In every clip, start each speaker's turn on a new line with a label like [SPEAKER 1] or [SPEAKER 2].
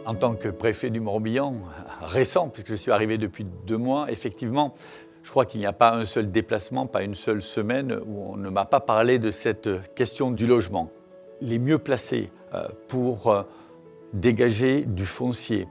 [SPEAKER 1] En tant que préfet du Morbihan, récent, puisque je suis arrivé depuis 2 mois, effectivement, je crois qu'il n'y a pas un seul déplacement, pas une seule semaine où on ne m'a pas parlé de cette question du logement. Les mieux placés pour dégager du foncier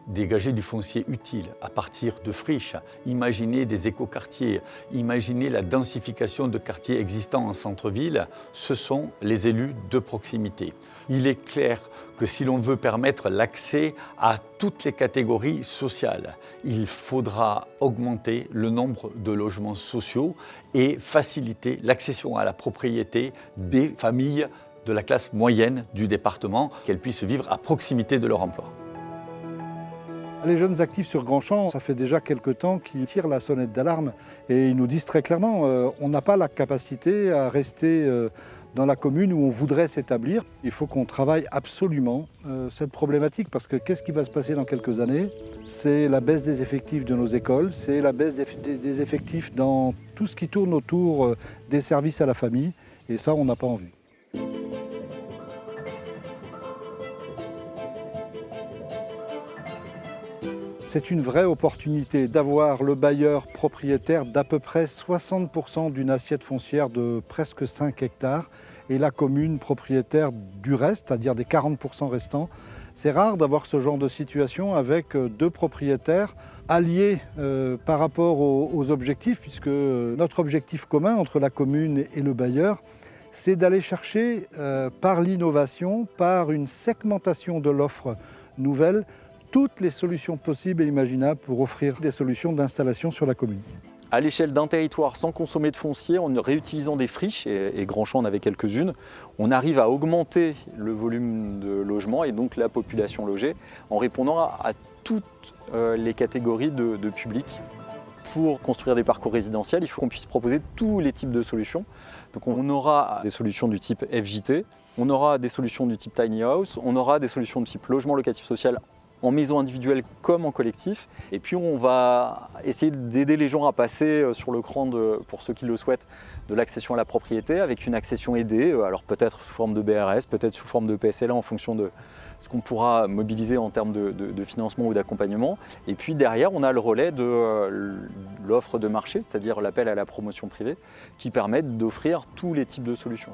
[SPEAKER 1] utile à partir de friches, imaginer des écoquartiers, imaginer la densification de quartiers existants en centre-ville, ce sont les élus de proximité. Il est clair que si l'on veut permettre l'accès à toutes les catégories sociales, il faudra augmenter le nombre de logements sociaux et faciliter l'accession à la propriété des familles de la classe moyenne du département, qu'elles puissent vivre à proximité de leur emploi.
[SPEAKER 2] Les jeunes actifs sur Grandchamp, ça fait déjà quelque temps qu'ils tirent la sonnette d'alarme et ils nous disent très clairement on n'a pas la capacité à rester dans la commune où on voudrait s'établir. Il faut qu'on travaille absolument cette problématique parce que qu'est-ce qui va se passer dans quelques années? C'est la baisse des effectifs de nos écoles, c'est la baisse des effectifs dans tout ce qui tourne autour des services à la famille et ça, on n'a pas envie. C'est une vraie opportunité d'avoir le bailleur propriétaire d'à peu près 60% d'une assiette foncière de presque 5 hectares et la commune propriétaire du reste, c'est-à-dire des 40% restants. C'est rare d'avoir ce genre de situation avec 2 propriétaires alliés par rapport aux objectifs, puisque notre objectif commun entre la commune et le bailleur, c'est d'aller chercher par l'innovation, par une segmentation de l'offre nouvelle, toutes les solutions possibles et imaginables pour offrir des solutions d'installation sur la commune.
[SPEAKER 3] À l'échelle d'un territoire sans consommer de foncier, en réutilisant des friches, et Grandchamp en avait quelques-unes, on arrive à augmenter le volume de logements et donc la population logée en répondant à toutes les catégories de public. Pour construire des parcours résidentiels, il faut qu'on puisse proposer tous les types de solutions. Donc on aura des solutions du type FJT, on aura des solutions du type Tiny House, on aura des solutions de type logement locatif social en maison individuelle comme en collectif. Et puis on va essayer d'aider les gens à passer sur le cran, pour ceux qui le souhaitent, de l'accession à la propriété avec une accession aidée, alors peut-être sous forme de BRS, peut-être sous forme de PSLA en fonction de ce qu'on pourra mobiliser en termes de financement ou d'accompagnement. Et puis derrière, on a le relais de l'offre de marché, c'est-à-dire l'appel à la promotion privée, qui permettent d'offrir tous les types de solutions.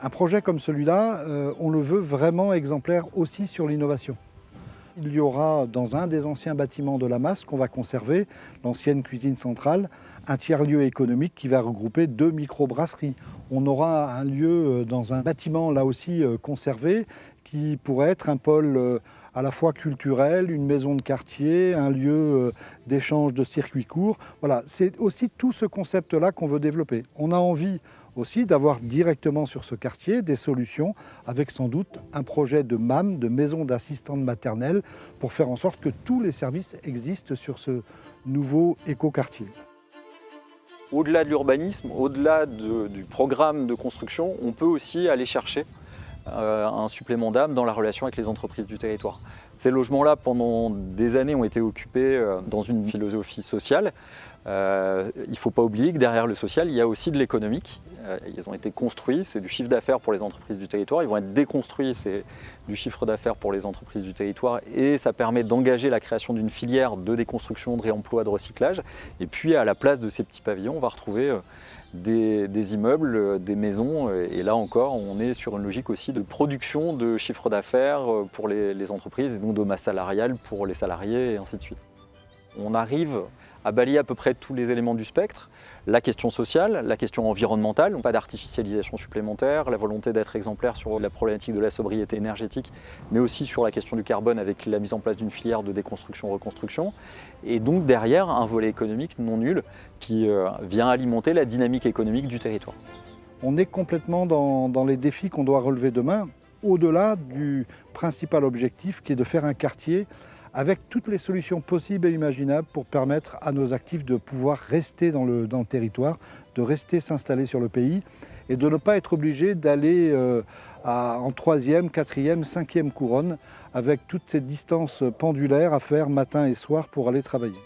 [SPEAKER 2] Un projet comme celui-là, on le veut vraiment exemplaire aussi sur l'innovation. Il y aura dans un des anciens bâtiments de la Masse qu'on va conserver, l'ancienne cuisine centrale, un tiers-lieu économique qui va regrouper 2 microbrasseries. On aura un lieu dans un bâtiment là aussi conservé qui pourrait être un pôle à la fois culturel, une maison de quartier, un lieu d'échange de circuits courts. Voilà, c'est aussi tout ce concept-là qu'on veut développer. On a envie aussi d'avoir directement sur ce quartier des solutions avec sans doute un projet de MAM, de maison d'assistante maternelle, pour faire en sorte que tous les services existent sur ce nouveau écoquartier.
[SPEAKER 3] Au-delà de l'urbanisme, au-delà du programme de construction, on peut aussi aller chercher un supplément d'âme dans la relation avec les entreprises du territoire. Ces logements-là, pendant des années, ont été occupés dans une philosophie sociale. Il ne faut pas oublier que derrière le social, il y a aussi de l'économique. Ils ont été construits, c'est du chiffre d'affaires pour les entreprises du territoire. Ils vont être déconstruits, c'est du chiffre d'affaires pour les entreprises du territoire. Et ça permet d'engager la création d'une filière de déconstruction, de réemploi, de recyclage. Et puis à la place de ces petits pavillons, on va retrouver des immeubles, des maisons. Et là encore, on est sur une logique aussi de production de chiffre d'affaires pour les entreprises et donc de masse salariale pour les salariés et ainsi de suite. On arrive à balayer à peu près tous les éléments du spectre, la question sociale, la question environnementale, pas d'artificialisation supplémentaire, la volonté d'être exemplaire sur la problématique de la sobriété énergétique, mais aussi sur la question du carbone avec la mise en place d'une filière de déconstruction-reconstruction. Et donc derrière, un volet économique non nul qui vient alimenter la dynamique économique du territoire.
[SPEAKER 2] On est complètement dans les défis qu'on doit relever demain, au-delà du principal objectif qui est de faire un quartier avec toutes les solutions possibles et imaginables pour permettre à nos actifs de pouvoir rester dans le territoire, de rester s'installer sur le pays et de ne pas être obligés d'aller en 3e, 4e, 5e couronne avec toutes ces distances pendulaires à faire matin et soir pour aller travailler.